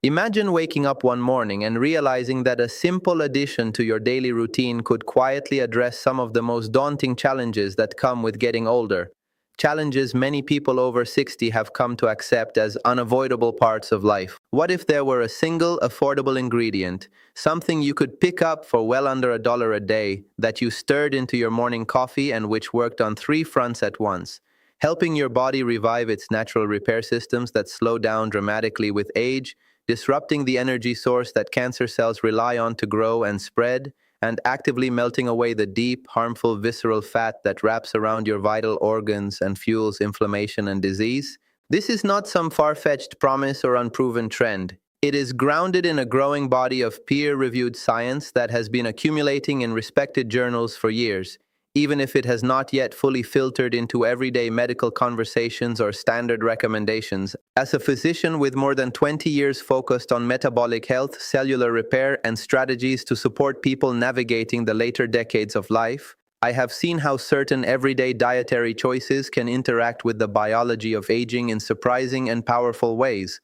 Imagine waking up one morning and realizing that a simple addition to your daily routine could quietly address some of the most daunting challenges that come with getting older. Challenges many people over 60 have come to accept as unavoidable parts of life. What if there were a single, affordable ingredient, something you could pick up for well under $1 a day, that you stirred into your morning coffee and which worked on three fronts at once? Helping your body revive its natural repair systems that slow down dramatically with age, disrupting the energy source that cancer cells rely on to grow and spread, and actively melting away the deep, harmful visceral fat that wraps around your vital organs and fuels inflammation and disease. This is not some far-fetched promise or unproven trend. It is grounded in a growing body of peer-reviewed science that has been accumulating in respected journals for years, even if it has not yet fully filtered into everyday medical conversations or standard recommendations. As a physician with more than 20 years focused on metabolic health, cellular repair, and strategies to support people navigating the later decades of life, I have seen how certain everyday dietary choices can interact with the biology of aging in surprising and powerful ways.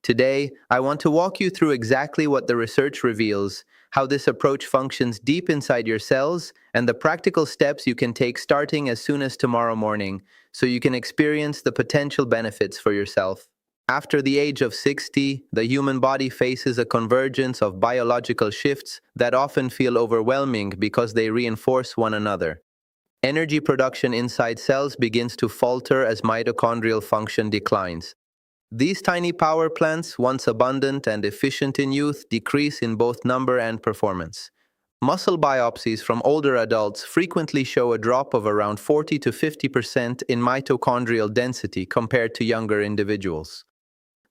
Today, I want to walk you through exactly what the research reveals, how this approach functions deep inside your cells, and the practical steps you can take starting as soon as tomorrow morning, so you can experience the potential benefits for yourself. After the age of 60, the human body faces a convergence of biological shifts that often feel overwhelming because they reinforce one another. Energy production inside cells begins to falter as mitochondrial function declines. These tiny power plants, once abundant and efficient in youth, decrease in both number and performance. Muscle biopsies from older adults frequently show a drop of around 40 to 50% in mitochondrial density compared to younger individuals.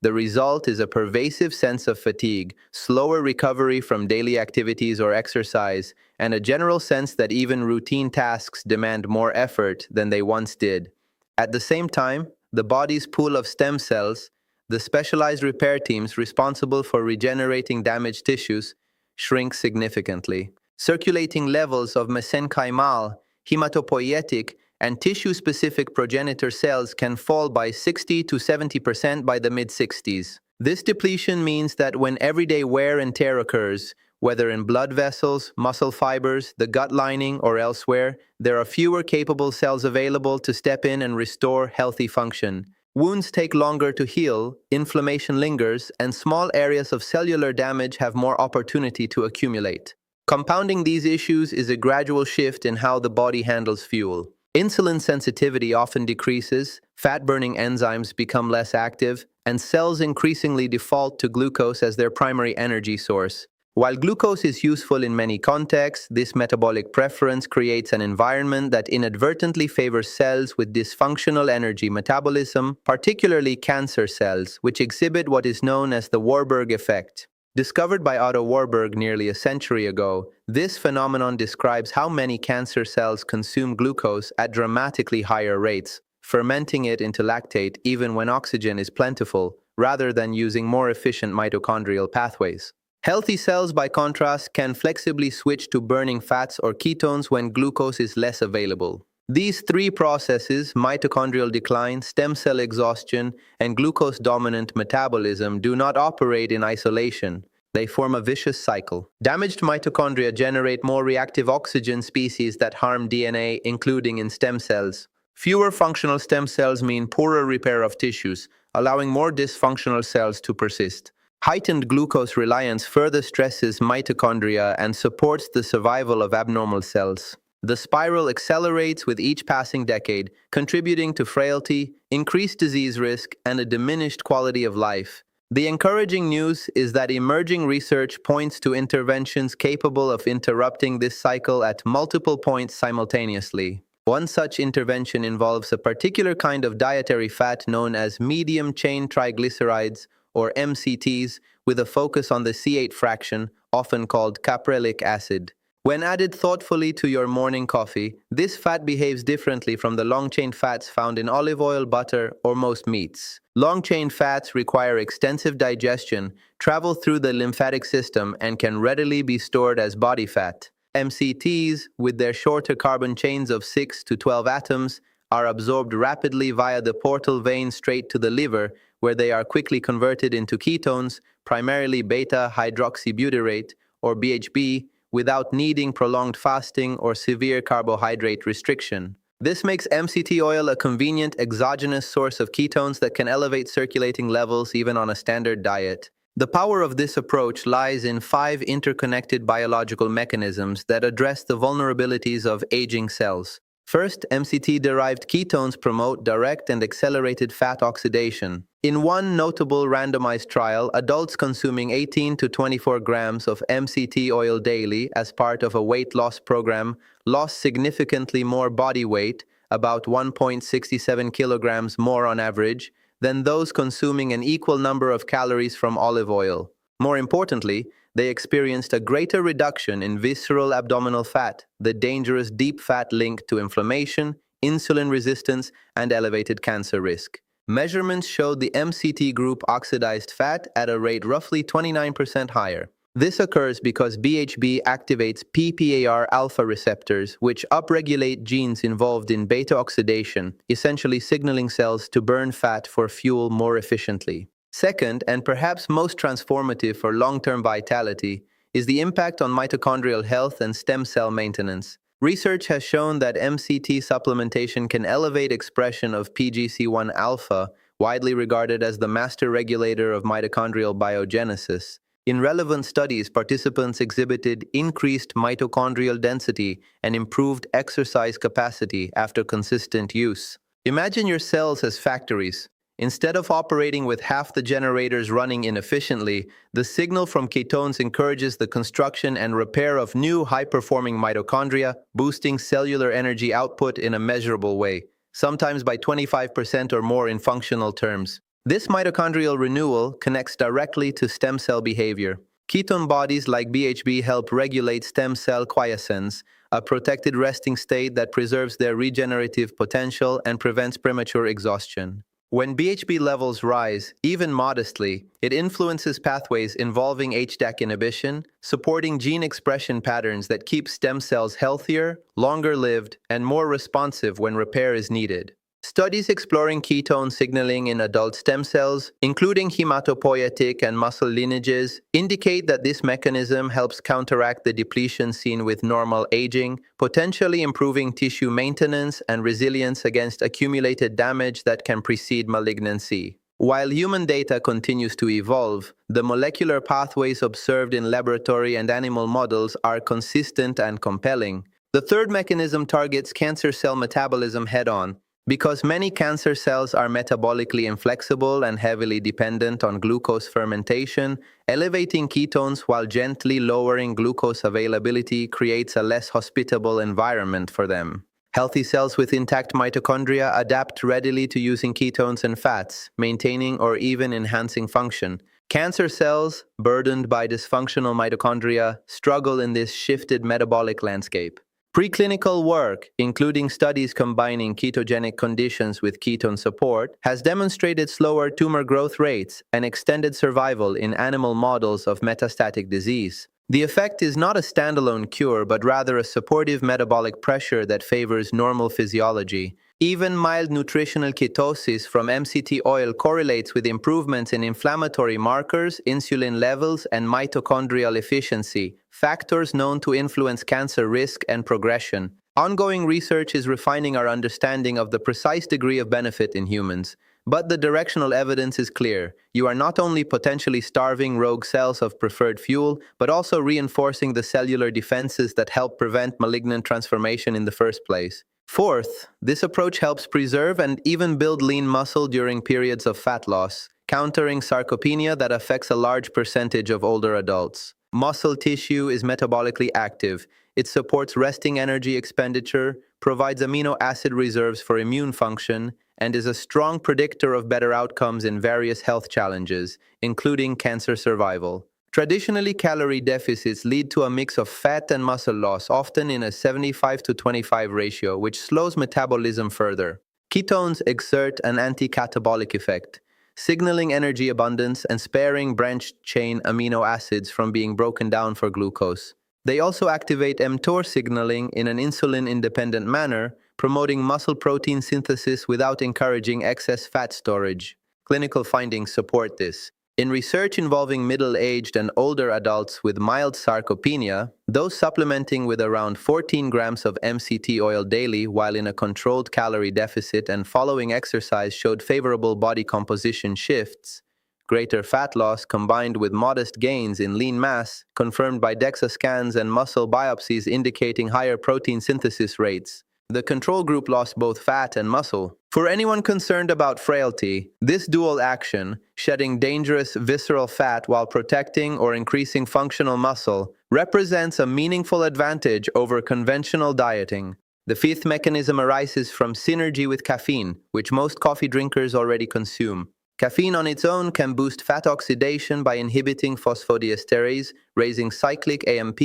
The result is a pervasive sense of fatigue, slower recovery from daily activities or exercise, and a general sense that even routine tasks demand more effort than they once did. At the same time, the body's pool of stem cells, the specialized repair teams responsible for regenerating damaged tissues, shrink significantly. Circulating levels of mesenchymal, hematopoietic, and tissue-specific progenitor cells can fall by 60 to 70% by the mid-60s. This depletion means that when everyday wear and tear occurs, whether in blood vessels, muscle fibers, the gut lining, or elsewhere, there are fewer capable cells available to step in and restore healthy function. Wounds take longer to heal, inflammation lingers, and small areas of cellular damage have more opportunity to accumulate. Compounding these issues is a gradual shift in how the body handles fuel. Insulin sensitivity often decreases, fat-burning enzymes become less active, and cells increasingly default to glucose as their primary energy source. While glucose is useful in many contexts, this metabolic preference creates an environment that inadvertently favors cells with dysfunctional energy metabolism, particularly cancer cells, which exhibit what is known as the Warburg effect. Discovered by Otto Warburg nearly a century ago, this phenomenon describes how many cancer cells consume glucose at dramatically higher rates, fermenting it into lactate even when oxygen is plentiful, rather than using more efficient mitochondrial pathways. Healthy cells, by contrast, can flexibly switch to burning fats or ketones when glucose is less available. These three processes, mitochondrial decline, stem cell exhaustion, and glucose-dominant metabolism, do not operate in isolation. They form a vicious cycle. Damaged mitochondria generate more reactive oxygen species that harm DNA, including in stem cells. Fewer functional stem cells mean poorer repair of tissues, allowing more dysfunctional cells to persist. Heightened glucose reliance further stresses mitochondria and supports the survival of abnormal cells. The spiral accelerates with each passing decade, contributing to frailty, increased disease risk, and a diminished quality of life. The encouraging news is that emerging research points to interventions capable of interrupting this cycle at multiple points simultaneously. One such intervention involves a particular kind of dietary fat known as medium-chain triglycerides, or MCTs, with a focus on the C8 fraction, often called caprelic acid. When added thoughtfully to your morning coffee, this fat behaves differently from the long-chain fats found in olive oil, butter, or most meats. Long-chain fats require extensive digestion, travel through the lymphatic system, and can readily be stored as body fat. MCTs, with their shorter carbon chains of 6 to 12 atoms, are absorbed rapidly via the portal vein straight to the liver, where they are quickly converted into ketones, primarily beta-hydroxybutyrate, or BHB, without needing prolonged fasting or severe carbohydrate restriction. This makes MCT oil a convenient exogenous source of ketones that can elevate circulating levels even on a standard diet. The power of this approach lies in 5 interconnected biological mechanisms that address the vulnerabilities of aging cells. First, MCT-derived ketones promote direct and accelerated fat oxidation. In one notable randomized trial, adults consuming 18 to 24 grams of MCT oil daily as part of a weight loss program lost significantly more body weight, about 1.67 kilograms more on average, than those consuming an equal number of calories from olive oil. More importantly, they experienced a greater reduction in visceral abdominal fat, the dangerous deep fat linked to inflammation, insulin resistance, and elevated cancer risk. Measurements showed the MCT group oxidized fat at a rate roughly 29% higher. This occurs because BHB activates PPAR alpha receptors, which upregulate genes involved in beta oxidation, essentially signaling cells to burn fat for fuel more efficiently. Second, and perhaps most transformative for long-term vitality, is the impact on mitochondrial health and stem cell maintenance. Research has shown that MCT supplementation can elevate expression of PGC1 alpha, widely regarded as the master regulator of mitochondrial biogenesis. In relevant studies, participants exhibited increased mitochondrial density and improved exercise capacity after consistent use. Imagine your cells as factories. Instead of operating with half the generators running inefficiently, the signal from ketones encourages the construction and repair of new high-performing mitochondria, boosting cellular energy output in a measurable way, sometimes by 25% or more in functional terms. This mitochondrial renewal connects directly to stem cell behavior. Ketone bodies like BHB help regulate stem cell quiescence, a protected resting state that preserves their regenerative potential and prevents premature exhaustion. When BHB levels rise, even modestly, it influences pathways involving HDAC inhibition, supporting gene expression patterns that keep stem cells healthier, longer-lived, and more responsive when repair is needed. Studies exploring ketone signaling in adult stem cells, including hematopoietic and muscle lineages, indicate that this mechanism helps counteract the depletion seen with normal aging, potentially improving tissue maintenance and resilience against accumulated damage that can precede malignancy. While human data continues to evolve, the molecular pathways observed in laboratory and animal models are consistent and compelling. The third mechanism targets cancer cell metabolism head-on. Because many cancer cells are metabolically inflexible and heavily dependent on glucose fermentation, elevating ketones while gently lowering glucose availability creates a less hospitable environment for them. Healthy cells with intact mitochondria adapt readily to using ketones and fats, maintaining or even enhancing function. Cancer cells, burdened by dysfunctional mitochondria, struggle in this shifted metabolic landscape. Preclinical work, including studies combining ketogenic conditions with ketone support, has demonstrated slower tumor growth rates and extended survival in animal models of metastatic disease. The effect is not a standalone cure, but rather a supportive metabolic pressure that favors normal physiology. Even mild nutritional ketosis from MCT oil correlates with improvements in inflammatory markers, insulin levels, and mitochondrial efficiency, factors known to influence cancer risk and progression. Ongoing research is refining our understanding of the precise degree of benefit in humans. But the directional evidence is clear. You are not only potentially starving rogue cells of preferred fuel, but also reinforcing the cellular defenses that help prevent malignant transformation in the first place. Fourth, this approach helps preserve and even build lean muscle during periods of fat loss, countering sarcopenia that affects a large percentage of older adults. Muscle tissue is metabolically active. It supports resting energy expenditure, provides amino acid reserves for immune function, and is a strong predictor of better outcomes in various health challenges, including cancer survival. Traditionally, calorie deficits lead to a mix of fat and muscle loss, often in a 75-25 ratio, which slows metabolism further. Ketones exert an anti-catabolic effect, signaling energy abundance and sparing branched-chain amino acids from being broken down for glucose. They also activate mTOR signaling in an insulin-independent manner, promoting muscle protein synthesis without encouraging excess fat storage. Clinical findings support this. In research involving middle-aged and older adults with mild sarcopenia, those supplementing with around 14 grams of MCT oil daily while in a controlled calorie deficit and following exercise showed favorable body composition shifts. Greater fat loss combined with modest gains in lean mass, confirmed by DEXA scans and muscle biopsies indicating higher protein synthesis rates. The control group lost both fat and muscle. For anyone concerned about frailty, this dual action, shedding dangerous visceral fat while protecting or increasing functional muscle, represents a meaningful advantage over conventional dieting. The fifth mechanism arises from synergy with caffeine, which most coffee drinkers already consume. Caffeine on its own can boost fat oxidation by inhibiting phosphodiesterase, raising cyclic AMP,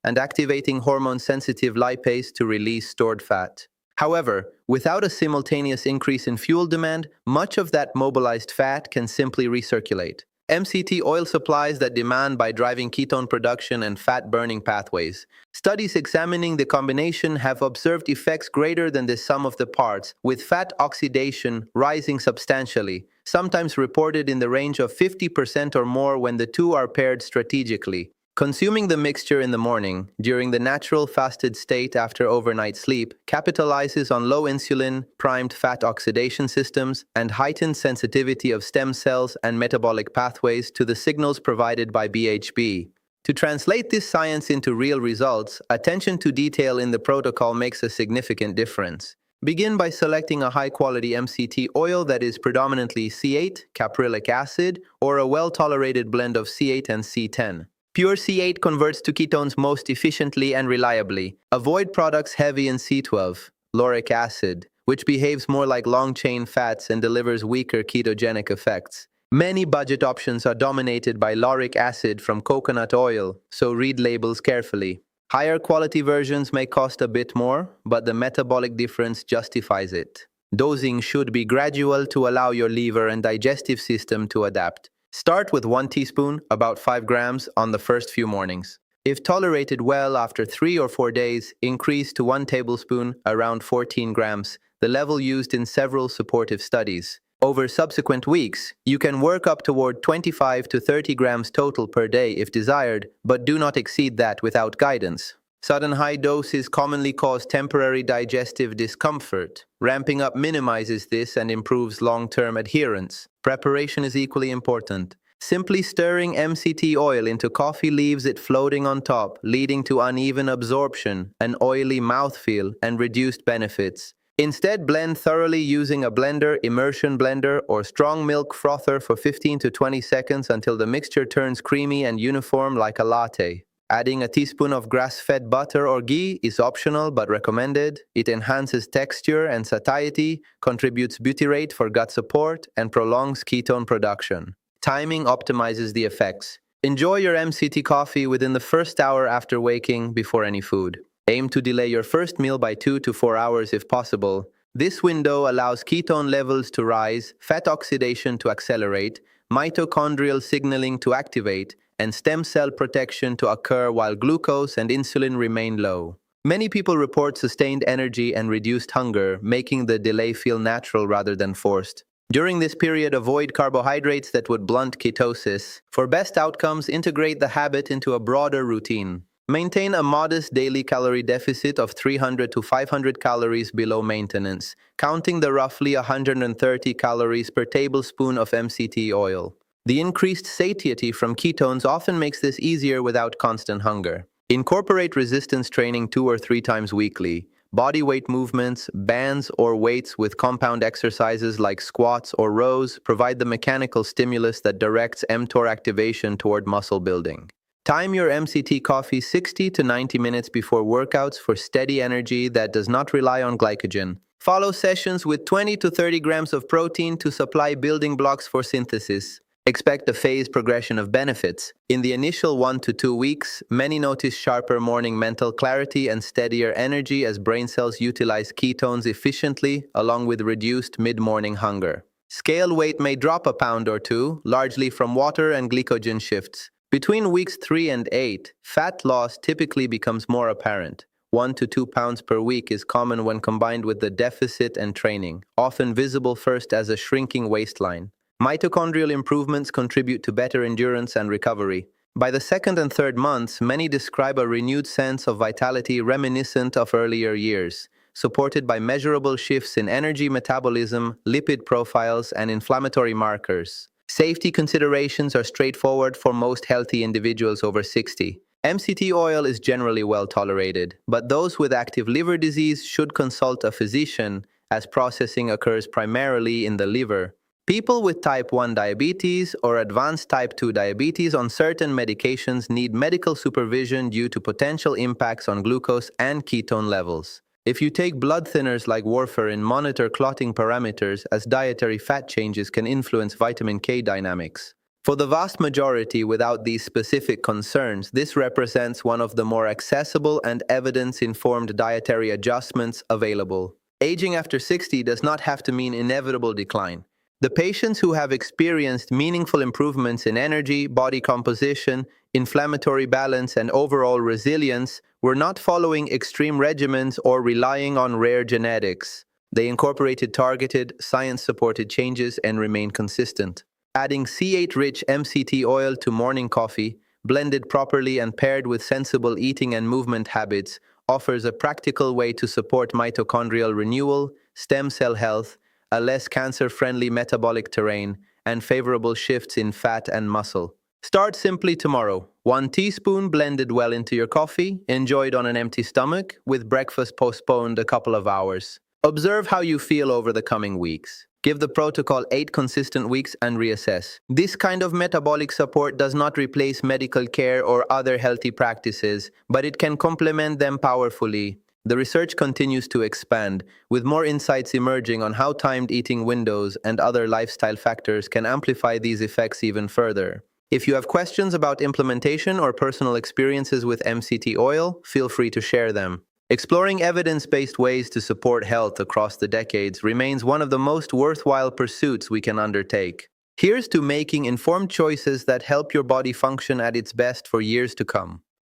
and activating hormone-sensitive lipase to release stored fat. However, without a simultaneous increase in fuel demand, much of that mobilized fat can simply recirculate. MCT oil supplies that demand by driving ketone production and fat-burning pathways. Studies examining the combination have observed effects greater than the sum of the parts, with fat oxidation rising substantially, sometimes reported in the range of 50% or more when the two are paired strategically. Consuming the mixture in the morning, during the natural fasted state after overnight sleep, capitalizes on low insulin, primed fat oxidation systems, and heightened sensitivity of stem cells and metabolic pathways to the signals provided by BHB. To translate this science into real results, attention to detail in the protocol makes a significant difference. Begin by selecting a high-quality MCT oil that is predominantly C8, caprylic acid, or a well-tolerated blend of C8 and C10. Pure C8 converts to ketones most efficiently and reliably. Avoid products heavy in C12, lauric acid, which behaves more like long-chain fats and delivers weaker ketogenic effects. Many budget options are dominated by lauric acid from coconut oil, so read labels carefully. Higher quality versions may cost a bit more, but the metabolic difference justifies it. Dosing should be gradual to allow your liver and digestive system to adapt. Start with 1 teaspoon, about 5 grams, on the first few mornings. If tolerated well after 3 or 4 days, increase to 1 tablespoon, around 14 grams, the level used in several supportive studies. Over subsequent weeks, you can work up toward 25 to 30 grams total per day if desired, but do not exceed that without guidance. Sudden high doses commonly cause temporary digestive discomfort. Ramping up minimizes this and improves long-term adherence. Preparation is equally important. Simply stirring MCT oil into coffee leaves it floating on top, leading to uneven absorption, an oily mouthfeel, and reduced benefits. Instead, blend thoroughly using a blender, immersion blender, or strong milk frother for 15 to 20 seconds until the mixture turns creamy and uniform like a latte. Adding a teaspoon of grass-fed butter or ghee is optional but recommended. It enhances texture and satiety, contributes butyrate for gut support, and prolongs ketone production. Timing optimizes the effects. Enjoy your MCT coffee within the first hour after waking before any food. Aim to delay your first meal by 2 to 4 hours if possible. This window allows ketone levels to rise, fat oxidation to accelerate, mitochondrial signaling to activate, and stem cell protection to occur while glucose and insulin remain low. Many people report sustained energy and reduced hunger, making the delay feel natural rather than forced. During this period, avoid carbohydrates that would blunt ketosis. For best outcomes, integrate the habit into a broader routine. Maintain a modest daily calorie deficit of 300 to 500 calories below maintenance, counting the roughly 130 calories per tablespoon of MCT oil. The increased satiety from ketones often makes this easier without constant hunger. Incorporate resistance training 2 or 3 times weekly. Body weight movements, bands, or weights with compound exercises like squats or rows provide the mechanical stimulus that directs mTOR activation toward muscle building. Time your MCT coffee 60 to 90 minutes before workouts for steady energy that does not rely on glycogen. Follow sessions with 20 to 30 grams of protein to supply building blocks for synthesis. Expect a phased progression of benefits. In the initial 1 to 2 weeks, many notice sharper morning mental clarity and steadier energy as brain cells utilize ketones efficiently, along with reduced mid-morning hunger. Scale weight may drop a pound or 2, largely from water and glycogen shifts. Between weeks 3 and 8, fat loss typically becomes more apparent. 1 to 2 pounds per week is common when combined with the deficit and training, often visible first as a shrinking waistline. Mitochondrial improvements contribute to better endurance and recovery. By the second and third months, many describe a renewed sense of vitality reminiscent of earlier years, supported by measurable shifts in energy metabolism, lipid profiles, and inflammatory markers. Safety considerations are straightforward for most healthy individuals over 60. MCT oil is generally well tolerated, but those with active liver disease should consult a physician, as processing occurs primarily in the liver. People with type 1 diabetes or advanced type 2 diabetes on certain medications need medical supervision due to potential impacts on glucose and ketone levels. If you take blood thinners like warfarin, monitor clotting parameters, as dietary fat changes can influence vitamin K dynamics. For the vast majority without these specific concerns, this represents one of the more accessible and evidence-informed dietary adjustments available. Aging after 60 does not have to mean inevitable decline. The patients who have experienced meaningful improvements in energy, body composition, inflammatory balance, and overall resilience were not following extreme regimens or relying on rare genetics. They incorporated targeted, science-supported changes and remained consistent. Adding C8-rich MCT oil to morning coffee, blended properly and paired with sensible eating and movement habits, offers a practical way to support mitochondrial renewal, stem cell health, a less cancer-friendly metabolic terrain, and favorable shifts in fat and muscle. Start simply tomorrow. 1 teaspoon blended well into your coffee, enjoyed on an empty stomach, with breakfast postponed a couple of hours. Observe how you feel over the coming weeks. Give the protocol 8 consistent weeks and reassess. This kind of metabolic support does not replace medical care or other healthy practices, but it can complement them powerfully. The research continues to expand, with more insights emerging on how timed eating windows and other lifestyle factors can amplify these effects even further. If you have questions about implementation or personal experiences with MCT oil, feel free to share them. Exploring evidence-based ways to support health across the decades remains one of the most worthwhile pursuits we can undertake. Here's to making informed choices that help your body function at its best for years to come.